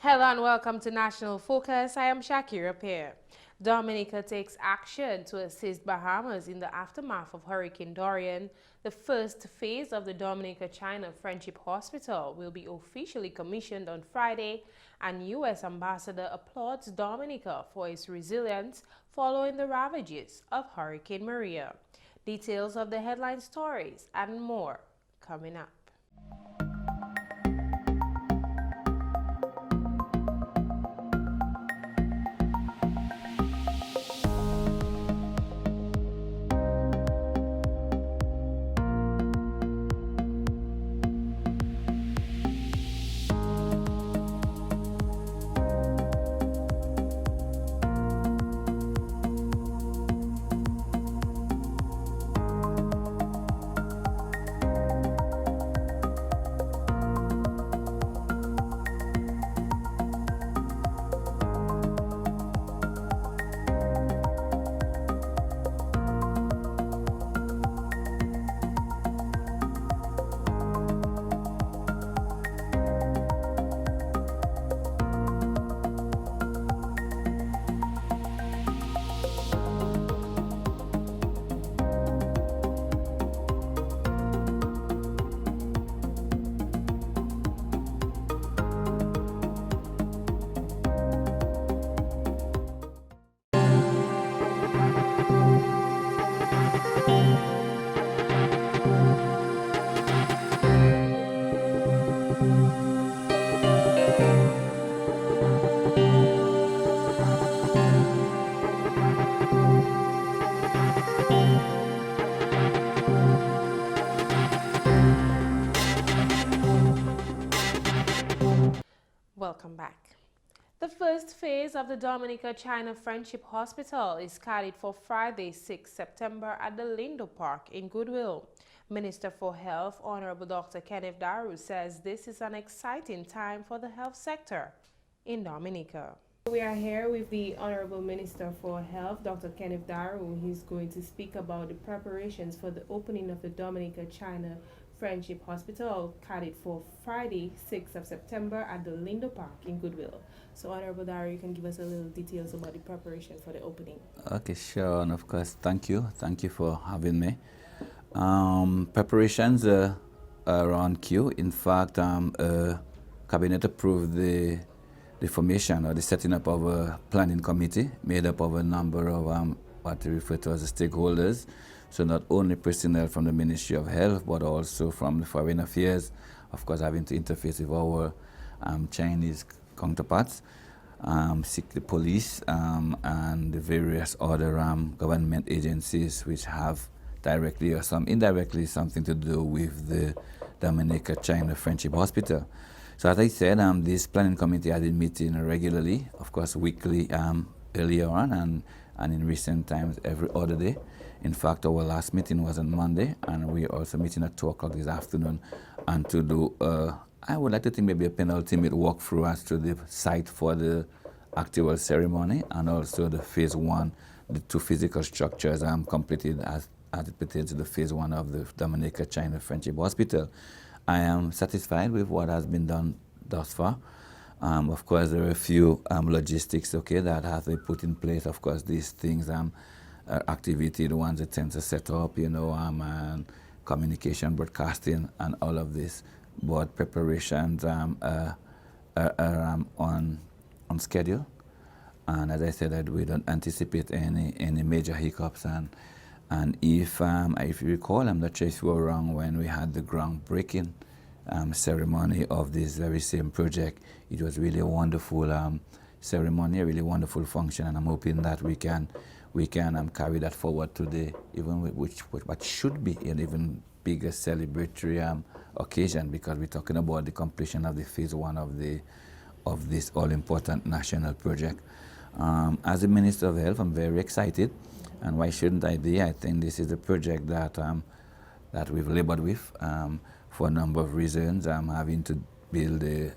Hello and welcome to National Focus. I am Shaakira, Pierre. Dominica takes action to assist Bahamas in the aftermath of Hurricane Dorian. The first phase of the Dominica-China Friendship Hospital will be officially commissioned on Friday, and U.S. Ambassador applauds Dominica for its resilience following the ravages of Hurricane Maria. Details of the headline stories and more coming up. Welcome back. The first phase of the Dominica-China Friendship Hospital is scheduled for Friday, 6 September at the Lindo Park in Goodwill. Minister for Health, Honorable Dr. Kenneth Daru, says this is an exciting time for the health sector in Dominica. We are here with the Honorable Minister for Health, Dr. Kenneth Daru. He's going to speak about the preparations for the opening of the Dominica-China Friendship Hospital, scheduled for Friday, 6th of September at the Lindo Park in Goodwill. So, Honorable Daru, you can give us a little details about the preparation for the opening. Okay, sure, and of course, thank you. Thank you for having me. Preparations are on cue. In fact, Cabinet approved the formation or the setting up of a planning committee made up of a number of what we refer to as the stakeholders. So not only personnel from the Ministry of Health, but also from the Foreign Affairs, of course having to interface with our Chinese counterparts, the police, and the various other government agencies which have directly or some indirectly something to do with the Dominica-China Friendship Hospital. So as I said, this planning committee has been meeting regularly, of course weekly earlier on, and in recent times every other day. In fact, our last meeting was on Monday, and we're also meeting at 2 o'clock this afternoon, and to do, I would like to think maybe a penultimate walkthrough as to the site for the actual ceremony, and also the phase one, the two physical structures completed as it pertains to the phase one of the Dominica-China Friendship Hospital. I am satisfied with what has been done thus far. Of course, there are a few logistics, that have to be put in place. Of course, these things activity, the ones that tend to set up, and communication, broadcasting, and all of this. But preparations are on schedule. And as I said, we don't anticipate any major hiccups. And if you recall, I'm not sure if you were wrong when we had the groundbreaking ceremony of this very same project. It was really a wonderful ceremony, a really wonderful function, and I'm hoping that we can carry that forward today, even with what should be an even bigger celebratory occasion, because we're talking about the completion of the phase one of this all-important national project. As the Minister of Health, I'm very excited, and why shouldn't I be? I think this is a project that we've labored with for a number of reasons. Having to build a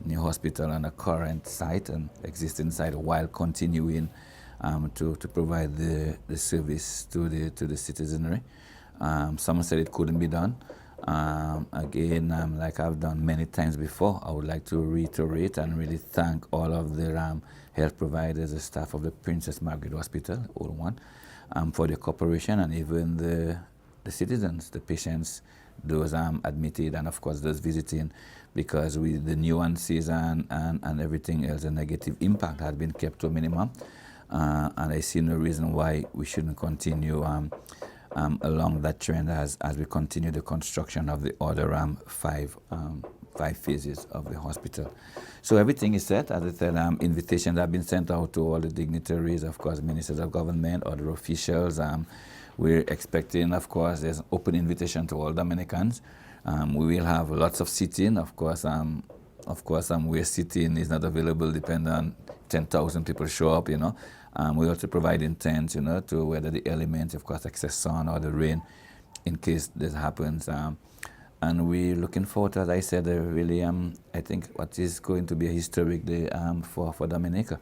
new hospital on a current site and existing site while continuing to provide the service to the citizenry. Some said it couldn't be done, Again, like I've done many times before, I would like to reiterate and really thank all of the health providers, the staff of the Princess Margaret Hospital, all one, for their cooperation, and even the citizens, the patients, those admitted, and of course those visiting, because with the nuances and everything else, the negative impact has been kept to a minimum. And I see no reason why we shouldn't continue along that trend as we continue the construction of the other five phases of the hospital. So everything is set. As I said, invitations have been sent out to all the dignitaries, of course, ministers of government, other officials. We're expecting, of course, there's an open invitation to all Dominicans. We will have lots of seating, of course. Where seating is not available, depending on 10,000 people show up, you know. We also provide tents, you know, to weather the elements, of course, excess sun or the rain, in case this happens. And we're looking forward to, as I said, really, I think what is going to be a historic day for Dominica.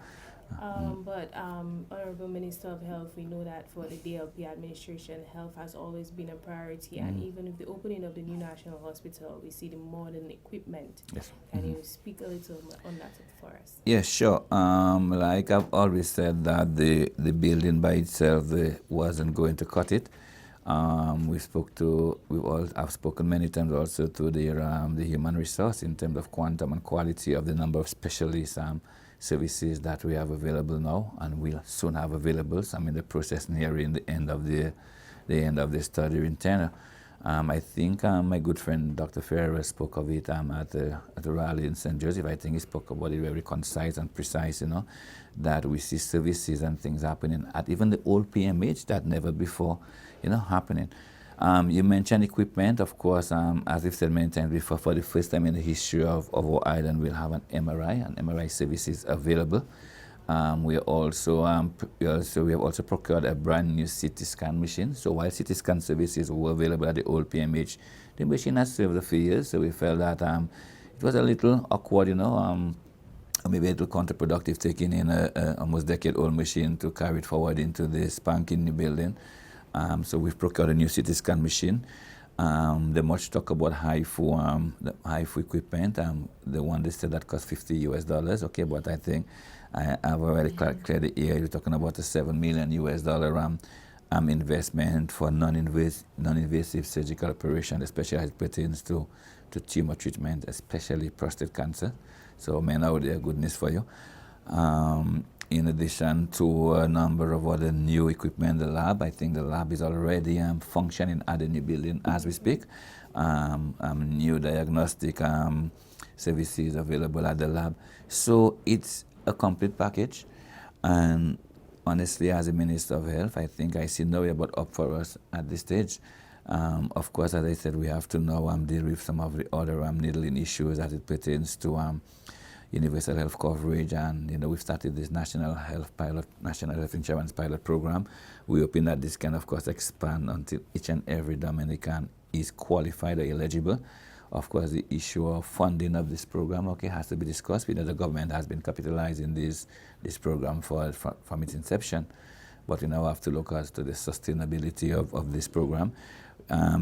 But Honorable Minister of Health, we know that for the DLP administration, health has always been a priority, and even with the opening of the new national hospital, we see the modern equipment. Yes. Can you speak a little on that for us? Yes, sure. Like I've always said, that the building by itself wasn't going to cut it. I've spoken many times also to the human resource in terms of quantum and quality of the number of specialists services that we have available now, and we'll soon have available. So I'm in the process nearing the end of the study in tenure. I think my good friend Dr. Pierre spoke of it at the rally in St. Joseph. I think he spoke about it very concise and precise, you know, that we see services and things happening at even the old PMH that never before, you know, happening. You mentioned equipment, of course, as we've said many times before, for the first time in the history of our island, we'll have an MRI services available. We have also procured a brand new CT scan machine. So while CT scan services were available at the old PMH, the machine has served a few years, so we felt that it was a little awkward, you know, maybe a little counterproductive taking in a almost decade-old machine to carry it forward into the spanking new building. So we've procured a new CT scan machine. The much talk about the HIFU equipment, the one they said that cost $50 US, okay, but I think I've already cleared the air. You're talking about a $7 million US investment for non-invasive surgical operation, especially as it pertains to tumor treatment, especially prostate cancer. So men out there, goodness for you. In addition to a number of other new equipment, the lab, I think the lab is already functioning at the new building as we speak. New diagnostic services available at the lab. So it's a complete package. And honestly, as a Minister of Health, I think I see no way but up for us at this stage. Of course, as I said, we have to now deal with some of the other needling issues as it pertains to universal health coverage, and you know, we've started this national health insurance pilot program. We're hoping that this can, of course, expand until each and every Dominican is qualified or eligible. Of course, the issue of funding of this program, okay, has to be discussed. We know the government has been capitalizing this program from its inception, but we now have to look as to the sustainability of this program.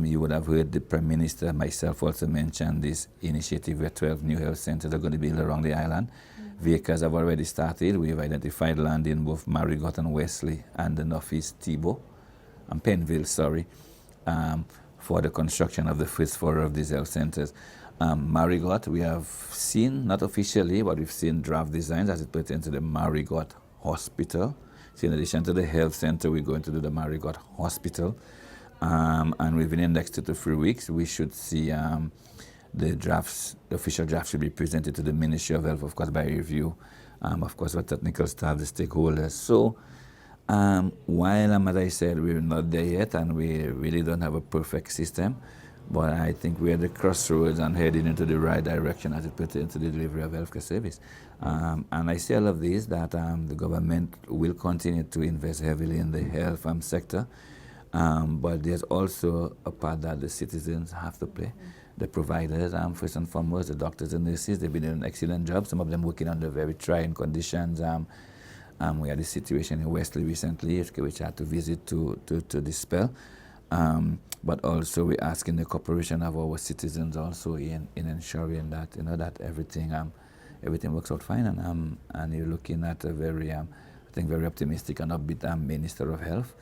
You would have heard the Prime Minister, myself also mention this initiative where 12 new health centers are going to be built around the island. Vehicles have already started. We've identified land in both Marigot and Wesley and the Northeast Tebow, and Penville, for the construction of the first four of these health centers. Marigot, we have seen, not officially, but we've seen draft designs as it pertains to the Marigot Hospital. So in addition to the health center, we're going to do the Marigot Hospital. And within the next 2 to 3 weeks, we should see the official drafts should be presented to the Ministry of Health, of course, by review, of course, with technical staff, the stakeholders. So while, as I said, we're not there yet, and we really don't have a perfect system, but I think we're at the crossroads and heading into the right direction as it pertains to the delivery of healthcare service. And I say all of this, that the government will continue to invest heavily in the health sector. But there's also a part that the citizens have to play. The providers, first and foremost, the doctors and nurses, they've been doing an excellent job, some of them working under very trying conditions. We had a situation in Wesley recently, which I had to visit to dispel. But also we're asking the cooperation of our citizens also in ensuring that that everything works out fine, and you're looking at a very I think very optimistic and upbeat Minister of Health,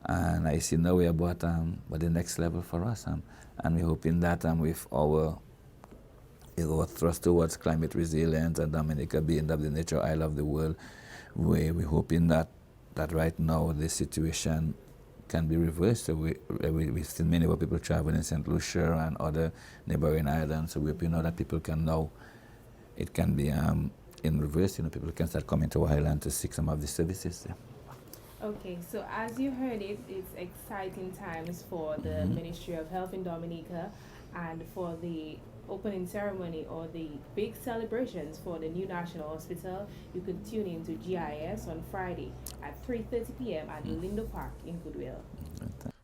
and I see no way about the next level for us, and we're hoping that with our thrust towards climate resilience and Dominica being the nature isle of the world, we're hoping that right now the situation can be reversed. So we've seen many more people traveling in St. Lucia and other neighboring islands. So we hope that people can now, it can be in reverse. People can start coming to our island to seek some of the services. Yeah. Okay, so as you heard it's exciting times for the Ministry of Health in Dominica, and for the opening ceremony or the big celebrations for the new National Hospital, you can tune in to GIS on Friday at 3:30 p.m. at Lindo Park in Goodwill.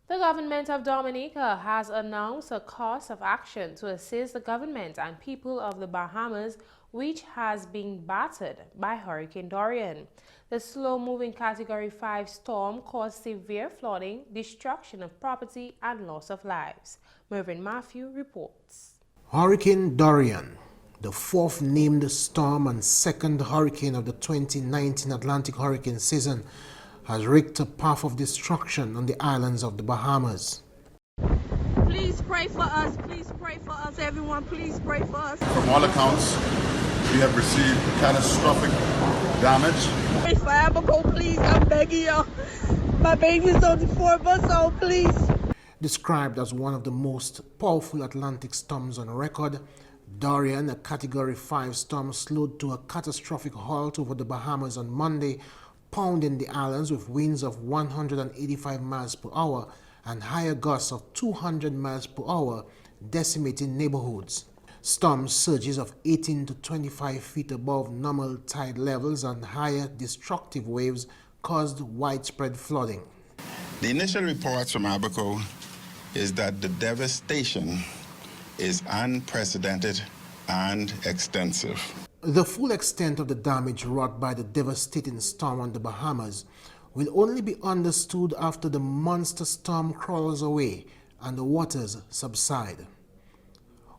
The government of Dominica has announced a course of action to assist the government and people of the Bahamas, which has been battered by Hurricane Dorian. The slow-moving Category 5 storm caused severe flooding, destruction of property, and loss of lives. Mervyn Matthew reports. Hurricane Dorian, the fourth named storm and second hurricane of the 2019 Atlantic hurricane season, has wreaked a path of destruction on the islands of the Bahamas. Please pray for us, everyone, please pray for us. From all accounts, we have received catastrophic damage. Pray for Abigail, please, I'm begging you. My baby's only 4 months old, please. Described as one of the most powerful Atlantic storms on record, Dorian, a Category 5 storm, slowed to a catastrophic halt over the Bahamas on Monday, pounding the islands with winds of 185 miles per hour and higher gusts of 200 miles per hour, decimating neighborhoods. Storm surges of 18 to 25 feet above normal tide levels and higher destructive waves caused widespread flooding. The initial reports from Abaco is that the devastation is unprecedented and extensive. The full extent of the damage wrought by the devastating storm on the Bahamas will only be understood after the monster storm crawls away and the waters subside.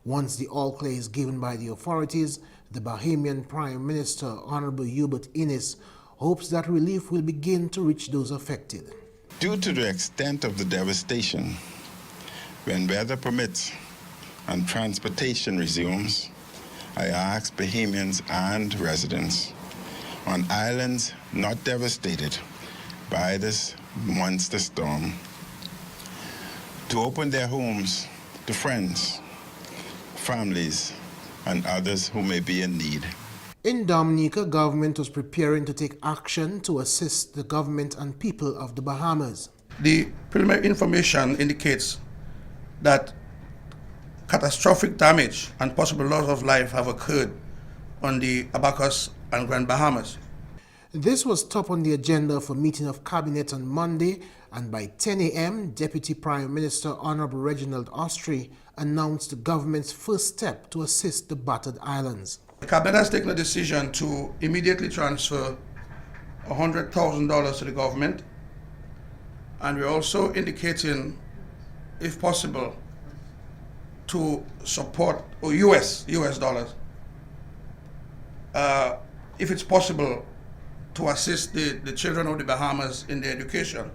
Once the all-clear is given by the authorities, the Bahamian Prime Minister, Honorable Hubert Innes, hopes that relief will begin to reach those affected. Due to the extent of the devastation, when weather permits and transportation resumes, I ask Bahamians and residents on islands not devastated by this monster storm to open their homes to friends, families, and others who may be in need. In Dominica, government was preparing to take action to assist the government and people of the Bahamas. The preliminary information indicates that catastrophic damage and possible loss of life have occurred on the Abacus and Grand Bahamas. This was top on the agenda for meeting of cabinet on Monday, and by 10 a.m., Deputy Prime Minister Honorable Reginald Austrie announced the government's first step to assist the battered islands. The cabinet has taken a decision to immediately transfer $100,000 to the government, and we're also indicating, if possible, to support US dollars, if it's possible, to assist the children of the Bahamas in their education.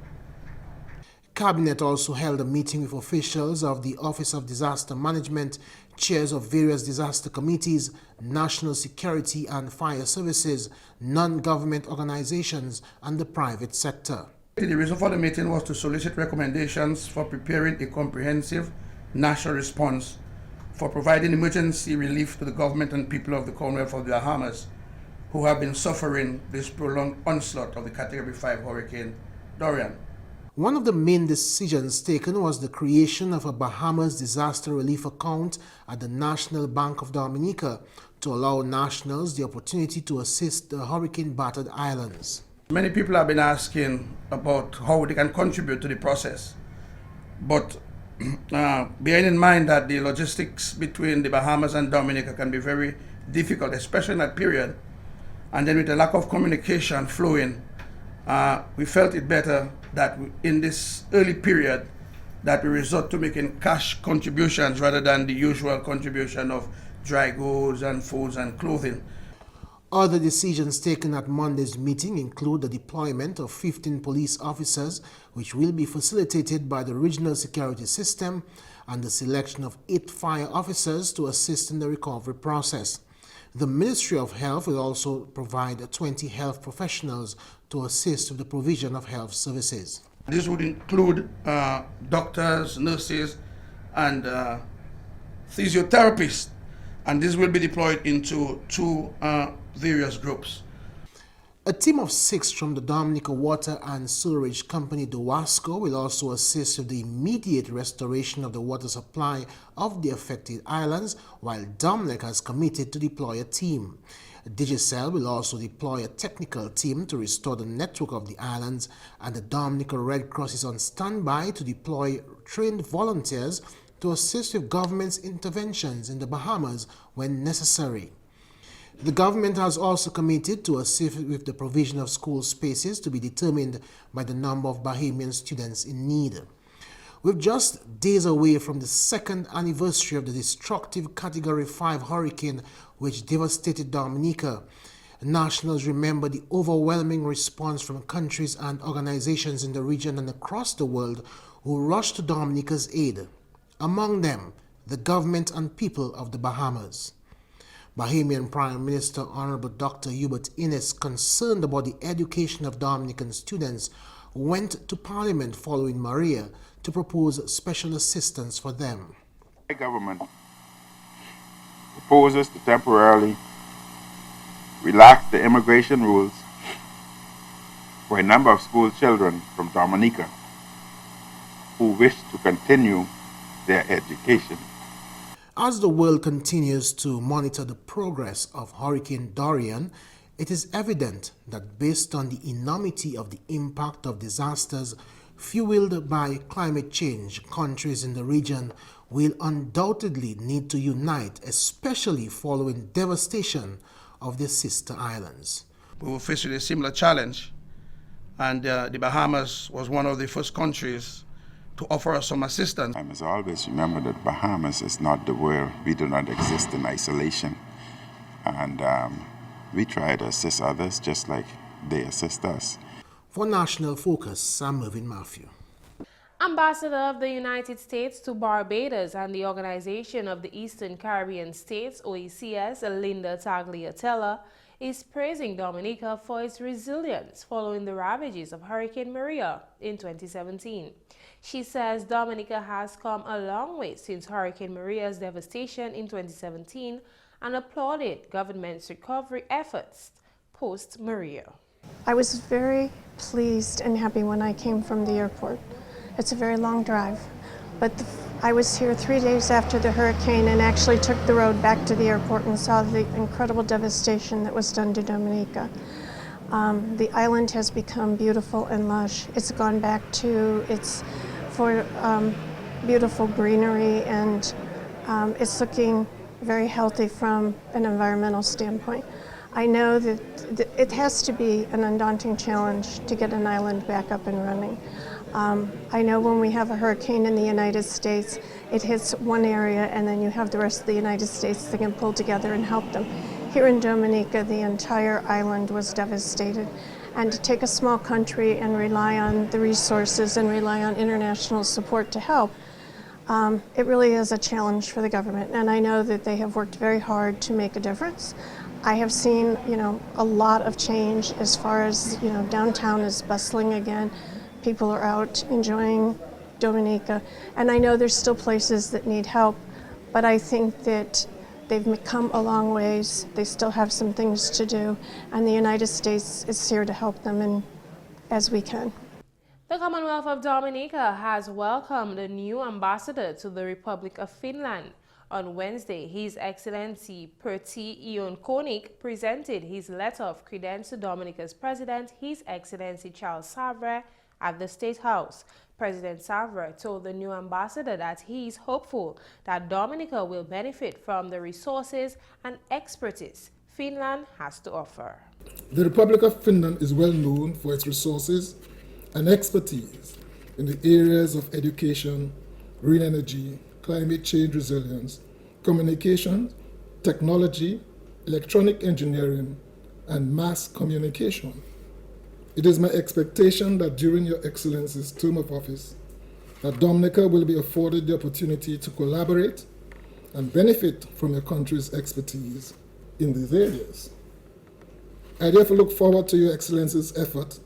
Cabinet also held a meeting with officials of the Office of Disaster Management, chairs of various disaster committees, national security and fire services, non-government organizations, and the private sector. The reason for the meeting was to solicit recommendations for preparing a comprehensive national response for providing emergency relief to the government and people of the Commonwealth of the Bahamas who have been suffering this prolonged onslaught of the Category 5 Hurricane Dorian. One of the main decisions taken was the creation of a Bahamas disaster relief account at the National Bank of Dominica to allow nationals the opportunity to assist the hurricane-battered islands. Many people have been asking about how they can contribute to the process, but bearing in mind that the logistics between the Bahamas and Dominica can be very difficult, especially in that period, and then with the lack of communication flowing, we felt it better that in this early period that we resort to making cash contributions rather than the usual contribution of dry goods and foods and clothing. Other decisions taken at Monday's meeting include the deployment of 15 police officers, which will be facilitated by the regional security system, and the selection of 8 fire officers to assist in the recovery process. The Ministry of Health will also provide 20 health professionals to assist with the provision of health services. This would include doctors, nurses, and physiotherapists, and this will be deployed into 2 various groups. A team of 6 from the Dominica Water and Sewerage Company, DOWASCO, will also assist with the immediate restoration of the water supply of the affected islands, while Dominica has committed to deploy a team. Digicel will also deploy a technical team to restore the network of the islands, and the Dominica Red Cross is on standby to deploy trained volunteers to assist with government's interventions in the Bahamas when necessary. The government has also committed to assist with the provision of school spaces to be determined by the number of Bahamian students in need. We're just days away from the 2nd anniversary of the destructive Category 5 hurricane which devastated Dominica. Nationals remember the overwhelming response from countries and organizations in the region and across the world who rushed to Dominica's aid. Among them, the government and people of the Bahamas. Bahamian Prime Minister Honorable Dr. Hubert Innes, concerned about the education of Dominican students, went to Parliament following Maria to propose special assistance for them. The government proposes to temporarily relax the immigration rules for a number of school children from Dominica who wish to continue their education. As the world continues to monitor the progress of Hurricane Dorian, it is evident that based on the enormity of the impact of disasters fueled by climate change, countries in the region will undoubtedly need to unite, especially following devastation of their sister islands. We were faced with a similar challenge, and the Bahamas was one of the first countries to offer us some assistance. I must always remember that Bahamas is not the world. We do not exist in isolation. And we try to assist others just like they assist us. For National Focus, I'm Mervyn Matthew. Ambassador of the United States to Barbados and the Organization of the Eastern Caribbean States, OECS, Linda Tagliatella, is praising Dominica for its resilience following the ravages of Hurricane Maria in 2017. She says Dominica has come a long way since Hurricane Maria's devastation in 2017 and applauded government's recovery efforts post-Maria. I was very pleased and happy when I came from the airport. It's a very long drive, but I was here 3 days after the hurricane and actually took the road back to the airport and saw the incredible devastation that was done to Dominica. The island has become beautiful and lush. It's gone back to its beautiful greenery, and it's looking very healthy from an environmental standpoint. I know that it has to be an undaunting challenge to get an island back up and running. I know when we have a hurricane in the United States, it hits one area and then you have the rest of the United States that can pull together and help them. Here in Dominica, the entire island was devastated. And to take a small country and rely on the resources and rely on international support to help, it really is a challenge for the government. And I know that they have worked very hard to make a difference. I have seen, a lot of change as far as, downtown is bustling again. People are out enjoying Dominica. And I know there's still places that need help, but I think that they've come a long ways. They still have some things to do, and the United States is here to help them as we can. The Commonwealth of Dominica has welcomed a new ambassador to the Republic of Finland. On Wednesday, His Excellency Pertti Ionkonik presented his letter of credence to Dominica's President, His Excellency Charles Savre, at the State House. President Savre told the new ambassador that he is hopeful that Dominica will benefit from the resources and expertise Finland has to offer. The Republic of Finland is well known for its resources and expertise in the areas of education, green energy, climate change resilience, communications, technology, electronic engineering, and mass communication. It is my expectation that during Your Excellency's term of office, that Dominica will be afforded the opportunity to collaborate and benefit from your country's expertise in these areas. I therefore look forward to Your Excellency's effort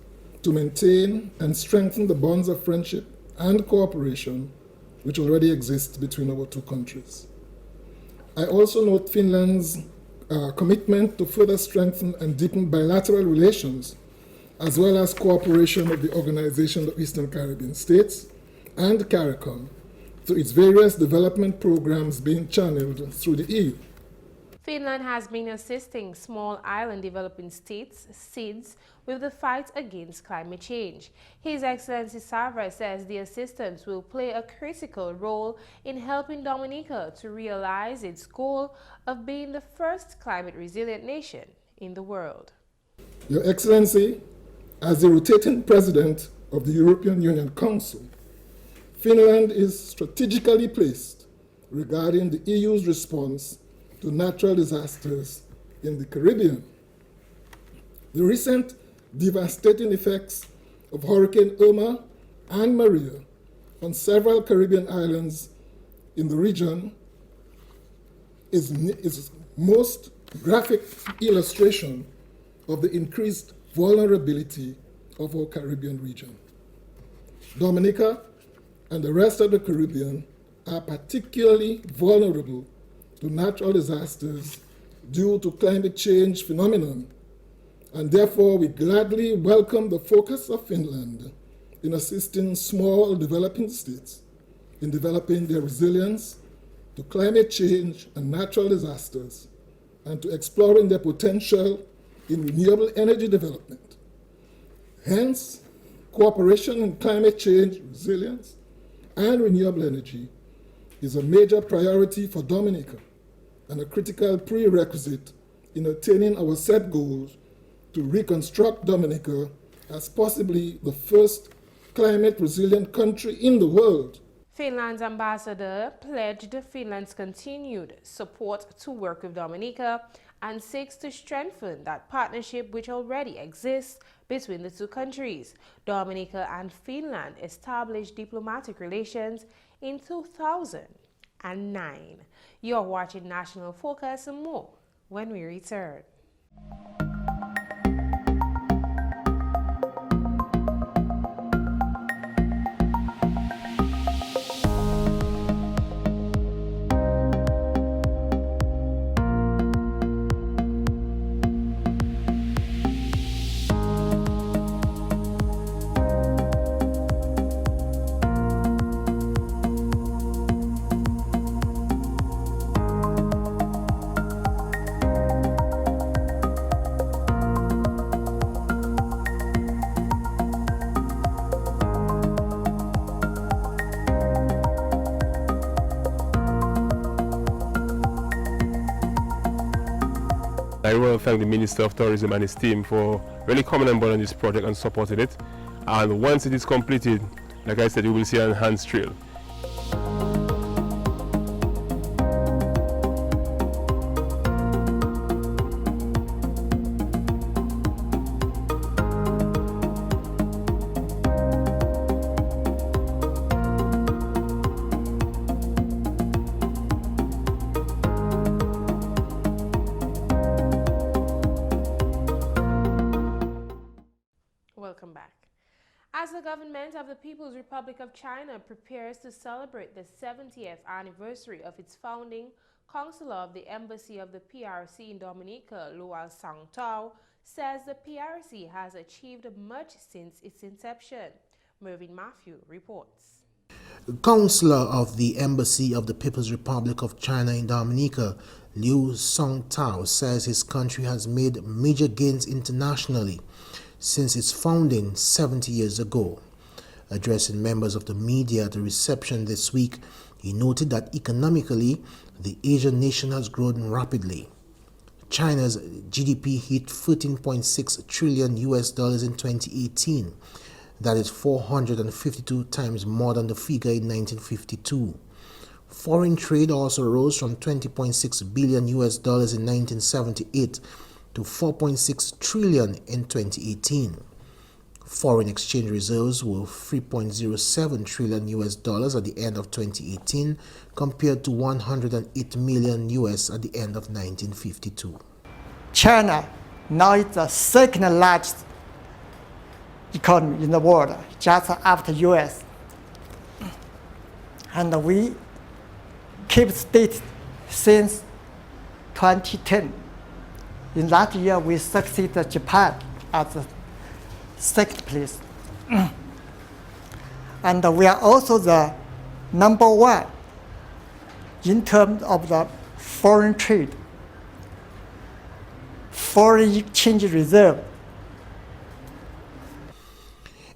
to maintain and strengthen the bonds of friendship and cooperation which already exist between our two countries. I also note Finland's commitment to further strengthen and deepen bilateral relations, as well as cooperation with the Organization of Eastern Caribbean States and CARICOM through its various development programs being channeled through the EU. Finland has been assisting small island developing states, SIDS, with the fight against climate change. His Excellency Savra says the assistance will play a critical role in helping Dominica to realize its goal of being the first climate-resilient nation in the world. Your Excellency, as the rotating President of the European Union Council, Finland is strategically placed regarding the EU's response to natural disasters in the Caribbean. The recent devastating effects of Hurricane Irma and Maria on several Caribbean islands in the region is most graphic illustration of the increased vulnerability of our Caribbean region. Dominica and the rest of the Caribbean are particularly vulnerable to natural disasters due to climate change phenomenon, and therefore we gladly welcome the focus of Finland in assisting small developing states in developing their resilience to climate change and natural disasters, and to exploring their potential in renewable energy development. Hence, cooperation in climate change, resilience, and renewable energy is a major priority for Dominica and a critical prerequisite in attaining our set goals to reconstruct Dominica as possibly the first climate-resilient country in the world. Finland's ambassador pledged Finland's continued support to work with Dominica and seeks to strengthen that partnership which already exists between the two countries. Dominica and Finland established diplomatic relations in 2009. You're watching National Focus and more when we return. I want to thank the Minister of Tourism and his team for really coming on board on this project and supporting it. And once it is completed, like I said, you will see an enhanced trail. Welcome back. As the government of the People's Republic of China prepares to celebrate the 70th anniversary of its founding, Counselor of the Embassy of the PRC in Dominica, Lual Sang Tao, says the PRC has achieved much since its inception. Mervyn Matthew reports. Counselor of the Embassy of the People's Republic of China in Dominica, Liu Song Tao, says his country has made major gains internationally since its founding 70 years ago. Addressing members of the media at the reception this week, he noted that economically, the Asian nation has grown rapidly. China's GDP hit $13.6 trillion in 2018, That is 452 times more than the figure in 1952. Foreign trade also rose from $20.6 billion in 1978 to $4.6 trillion in 2018. Foreign exchange reserves were $3.07 trillion at the end of 2018 compared to $108 million at the end of 1952. China now is the second largest economy in the world, just after US. And we keep steady since 2010. In that year, we succeeded Japan at the second place. And we are also the #1 in terms of the foreign trade, foreign exchange reserve.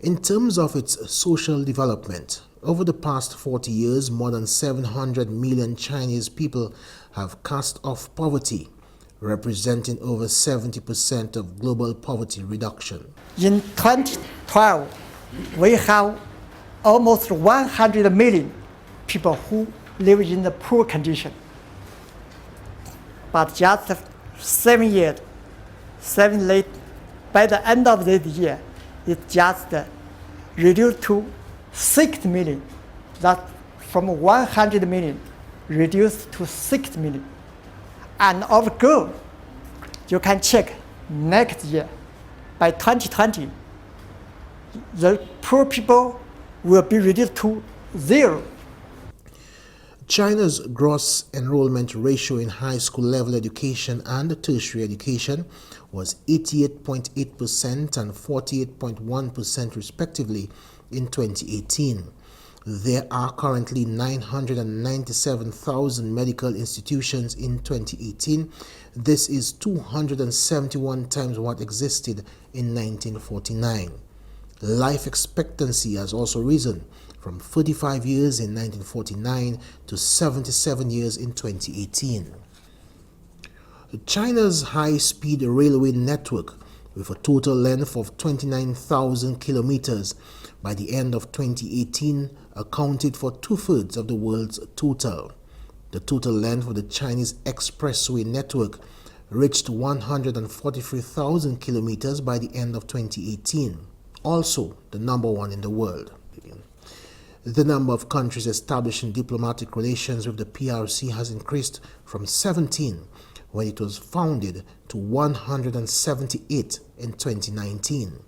In terms of its social development, over the past 40 years, more than 700 million Chinese people have cast off poverty, representing over 70% of global poverty reduction. In 2012, we have almost 100 million people who live in the poor condition. But just 7 years, 7 late, by the end of this year, it just reduced to 6 million. That from 100 million reduced to 6 million. And of course, you can check next year, by 2020, the poor people will be reduced to 0. China's gross enrollment ratio in high school level education and tertiary education was 88.8% and 48.1% respectively in 2018. There are currently 997,000 medical institutions in 2018. This is 271 times what existed in 1949. Life expectancy has also risen from 35 years in 1949 to 77 years in 2018. China's high-speed railway network, with a total length of 29,000 kilometers, by the end of 2018 accounted for 2/3 of the world's total. The total length of the Chinese expressway network reached 143,000 kilometers by the end of 2018, also the #1 in the world. The number of countries establishing diplomatic relations with the PRC has increased from 17 when it was founded to 178 in 2019.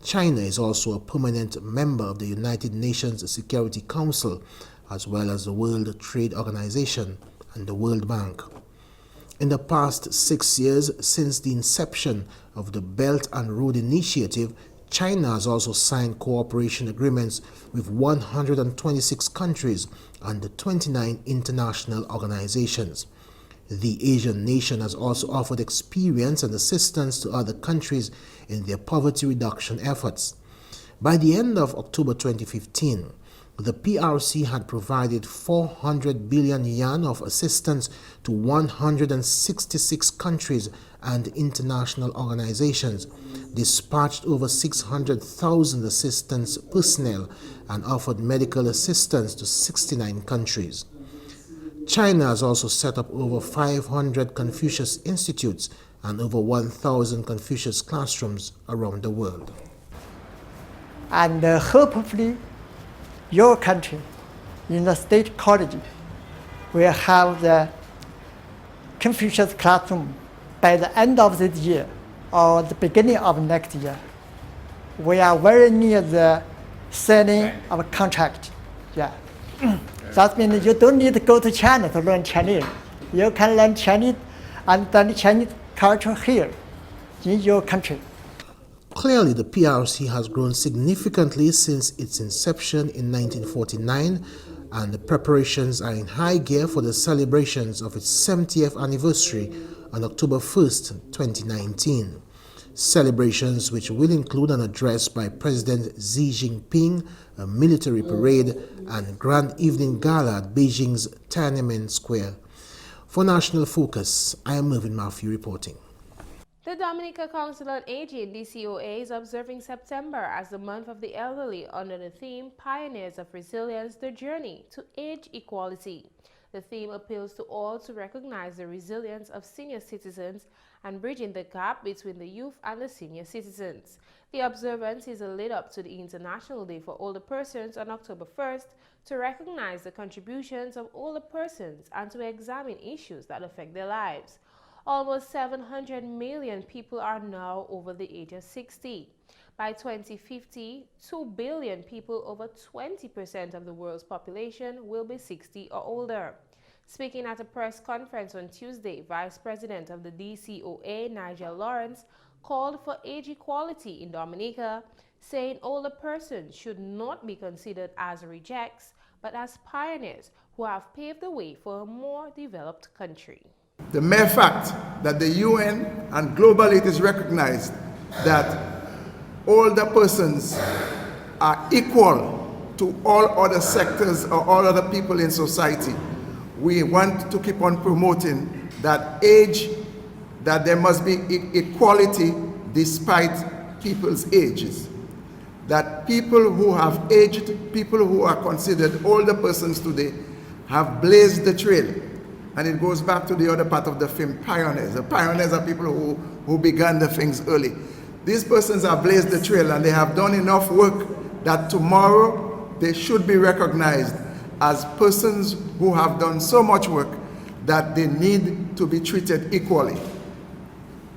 China is also a permanent member of the United Nations Security Council, as well as the World Trade Organization and the World Bank. In the past 6 years since the inception of the Belt and Road Initiative, China has also signed cooperation agreements with 126 countries and 29 international organizations. The Asian nation has also offered experience and assistance to other countries in their poverty reduction efforts. By the end of October 2015, the PRC had provided 400 billion yuan of assistance to 166 countries and international organizations, dispatched over 600,000 assistance personnel, and offered medical assistance to 69 countries. China has also set up over 500 Confucius Institutes and over 1,000 Confucius classrooms around the world. And hopefully, your country, in the state college, will have the Confucius classroom by the end of this year or the beginning of next year. We are very near the signing of a contract. Yeah. That means you don't need to go to China to learn Chinese. You can learn Chinese and learn Chinese culture here in your country. Clearly, the PRC has grown significantly since its inception in 1949, and the preparations are in high gear for the celebrations of its 70th anniversary on October 1st, 2019. Celebrations which will include an address by President Xi Jinping, a military parade, and grand evening gala at Beijing's Tiananmen Square. For National Focus, I am Mervyn Matthew reporting. The Dominica Council on Aging, DCOA, is observing September as the month of the elderly under the theme Pioneers of Resilience, the Journey to Age Equality. The theme appeals to all to recognize the resilience of senior citizens and bridging the gap between the youth and the senior citizens. The observance is a lead-up to the International Day for Older Persons on October 1st to recognize the contributions of older persons and to examine issues that affect their lives. Almost 700 million people are now over the age of 60. By 2050, 2 billion people, over 20% of the world's population, will be 60 or older. Speaking at a press conference on Tuesday, Vice President of the DCOA, Nigel Lawrence, called for age equality in Dominica, saying older persons should not be considered as rejects, but as pioneers who have paved the way for a more developed country. The mere fact that the UN and globally it is recognized that older persons are equal to all other sectors or all other people in society. We want to keep on promoting that age, that there must be equality despite people's ages. That people who have aged, people who are considered older persons today, have blazed the trail. And it goes back to the other part of the film, pioneers. The pioneers are people who began the things early. These persons have blazed the trail and they have done enough work that tomorrow they should be recognized as persons who have done so much work that they need to be treated equally.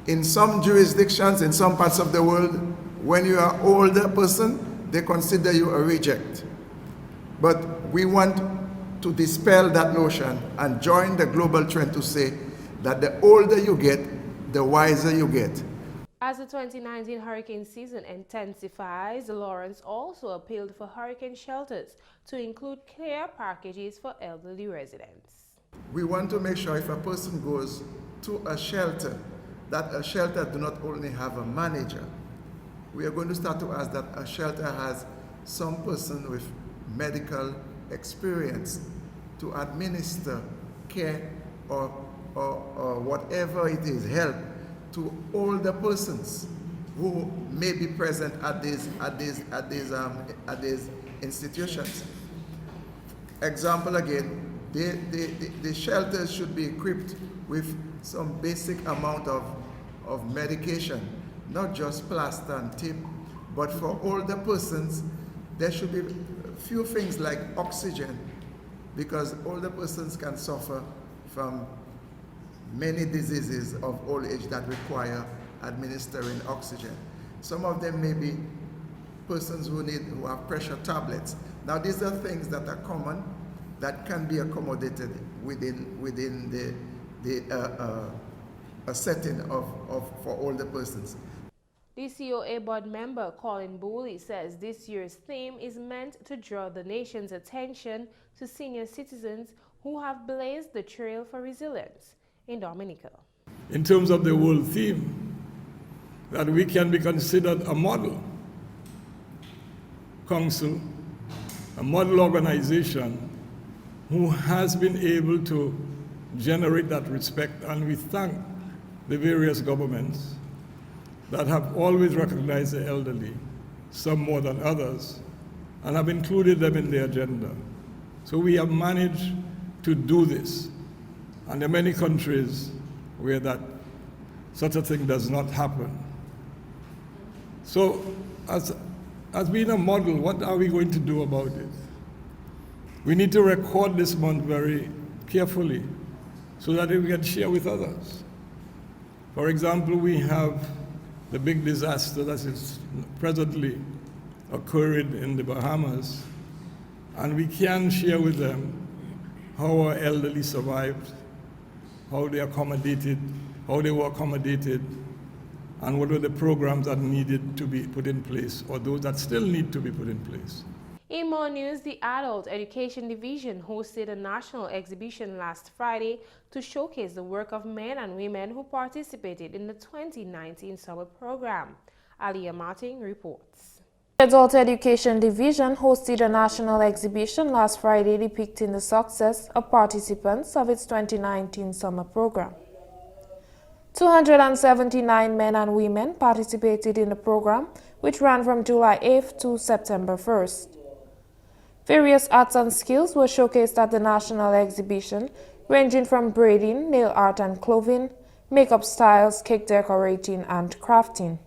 In some jurisdictions, in some parts of the world, when you are an older person, they consider you a reject. But we want to dispel that notion and join the global trend to say that the older you get, the wiser you get. As the 2019 hurricane season intensifies, Lawrence also appealed for hurricane shelters to include care packages for elderly residents. We want to make sure if a person goes to a shelter, that a shelter do not only have a manager. We are going to start to ask that a shelter has some person with medical experience to administer care or whatever it is, help to older persons who may be present at these institutions. Example again, the shelters should be equipped with some basic amount of medication, not just plaster and tape, but for older persons, there should be few things like oxygen, because older persons can suffer from many diseases of old age that require administering oxygen. Some of them may be persons who have pressure tablets. Now these are things that are common that can be accommodated within a setting for older persons. DCOA board member Colin Booley says this year's theme is meant to draw the nation's attention to senior citizens who have blazed the trail for resilience in Dominica. In terms of the world theme, that we can be considered a model council, a model organization who has been able to generate that respect, and we thank the various governments that have always recognized the elderly, some more than others, and have included them in the agenda. So we have managed to do this. And there are many countries where such a thing does not happen. So as being a model, what are we going to do about it? We need to record this month very carefully so that we can share with others. For example, we have the big disaster that is presently occurring in the Bahamas, and we can share with them how our elderly survived, how they were accommodated, and what were the programs that needed to be put in place, or those that still need to be put in place. In more news, the Adult Education Division hosted a national exhibition last Friday to showcase the work of men and women who participated in the 2019 summer program. Aliyah Martin reports. The Adult Education Division hosted a national exhibition last Friday depicting the success of participants of its 2019 summer program. 279 men and women participated in the program, which ran from July 8th to September 1st. Various arts and skills were showcased at the national exhibition, ranging from braiding, nail art and clothing, makeup styles, cake decorating, and crafting.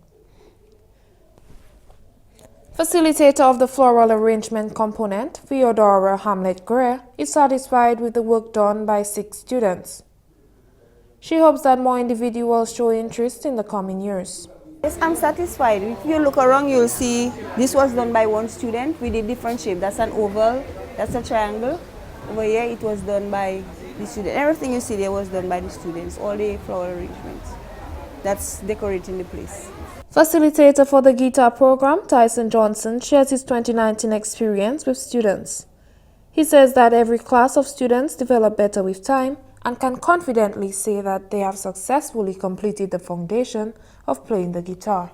Facilitator of the floral arrangement component, Theodora Hamlet-Gray, is satisfied with the work done by 6 students. She hopes that more individuals show interest in the coming years. Yes, I'm satisfied. If you look around, you'll see this was done by one student. We did different shape. That's an oval, that's a triangle. Over here, it was done by the student. Everything you see there was done by the students, all the flower arrangements. That's decorating the place. Facilitator for the guitar program, Tyson Johnson, shares his 2019 experience with students. He says that every class of students develop better with time and can confidently say that they have successfully completed the foundation of playing the guitar.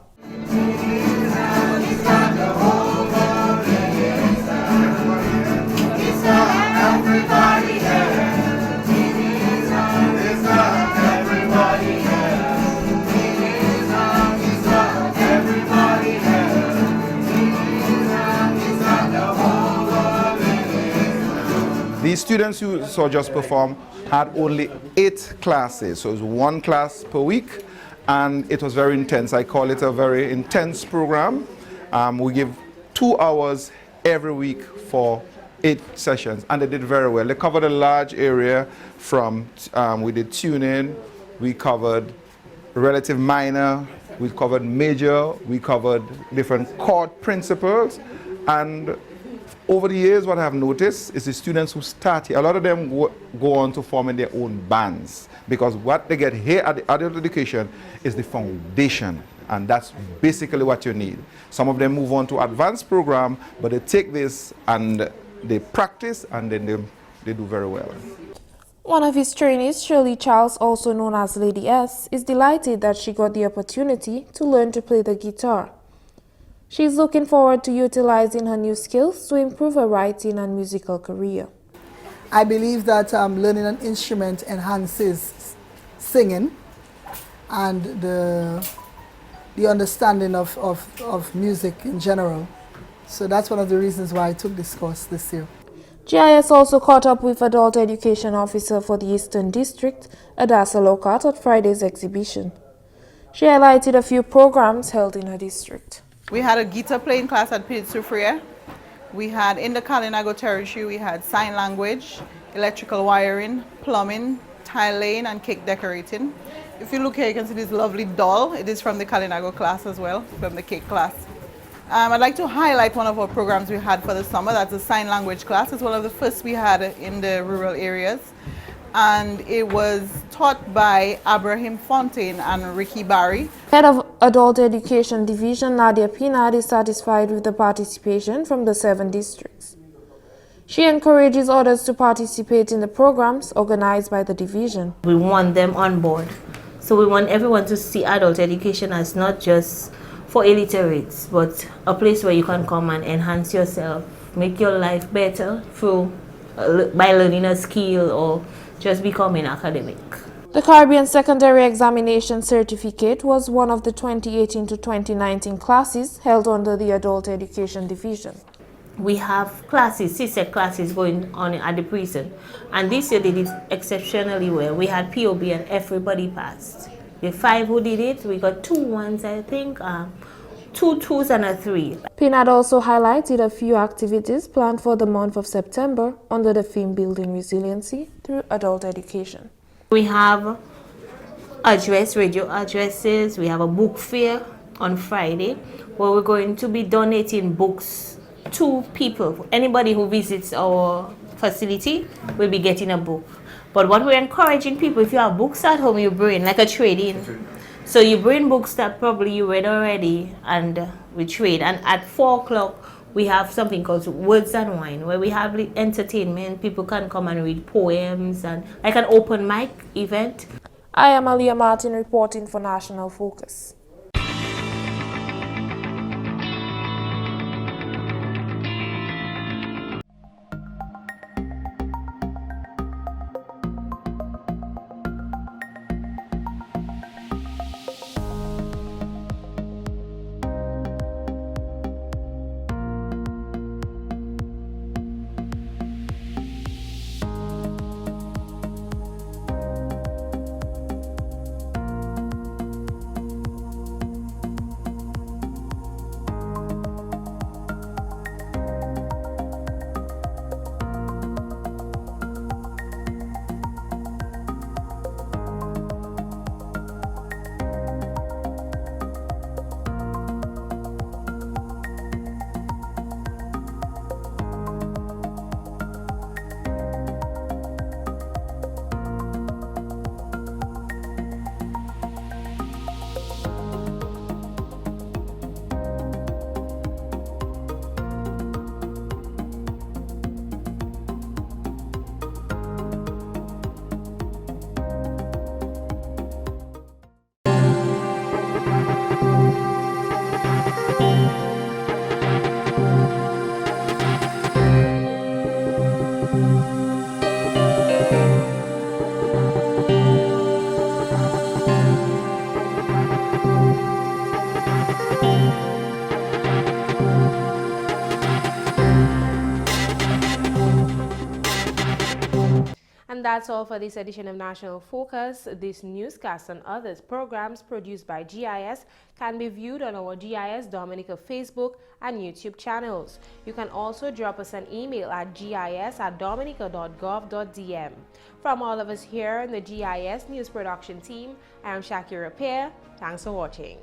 These students who saw just perform had only 8 classes, so it was 1 class per week, and it was very intense. I call it a very intense program. We give 2 hours every week for 8 sessions, and they did very well. They covered a large area from, we did tuning, we covered relative minor, we covered major, we covered different chord principles, and over the years, what I have noticed is the students who start here, a lot of them go on to forming their own bands, because what they get here at the adult education is the foundation, and that's basically what you need. Some of them move on to advanced program, but they take this and they practice, and then they do very well. One of his trainees, Shirley Charles, also known as Lady S, is delighted that she got the opportunity to learn to play the guitar. She is looking forward to utilizing her new skills to improve her writing and musical career. I believe that learning an instrument enhances singing and the understanding of music in general. So that's one of the reasons why I took this course this year. GIS also caught up with Adult Education Officer for the Eastern District, Adasa Lokat, at Friday's exhibition. She highlighted a few programs held in her district. We had a guitar playing class at Pinsufria. We had in the Kalinago territory, we had sign language, electrical wiring, plumbing, tile laying, and cake decorating. If you look here, you can see this lovely doll. It is from the Kalinago class as well, from the cake class. I'd like to highlight one of our programs we had for the summer. That's a sign language class. It's one of the first we had in the rural areas. And it was taught by Abraham Fontaine and Ricky Barry. Head of Adult Education Division, Nadia Pinard, is satisfied with the participation from the 7 districts. She encourages others to participate in the programs organized by the division. We want them on board. So we want everyone to see adult education as not just for illiterates, but a place where you can come and enhance yourself, make your life better through by learning a skill or just becoming academic. The Caribbean Secondary Examination Certificate was one of the 2018 to 2019 classes held under the Adult Education Division. We have classes, CSEC classes going on at the prison, and this year they did exceptionally well. We had POB and everybody passed. The 5 who did it, we got 2 1s, I think, 2 2s and a 3. Pinard also highlighted a few activities planned for the month of September under the theme Building Resiliency through Adult Education. We have radio addresses, we have a book fair on Friday where we're going to be donating books to people. Anybody who visits our facility will be getting a book. But what we're encouraging people, if you have books at home, you bring, like a trade-in. So you bring books that probably you read already and we trade. And at 4 o'clock, we have something called Words and Wine, where we have entertainment. People can come and read poems and like an open mic event. I am Aliyah Martin reporting for National Focus. that's all for this edition of National Focus. This newscast and others programs produced by GIS can be viewed on our GIS-Dominica Facebook and YouTube channels. You can also drop us an email at gis@dominica.gov.dm. From all of us here in the GIS News Production team, I am Shaakira Pierre. Thanks for watching.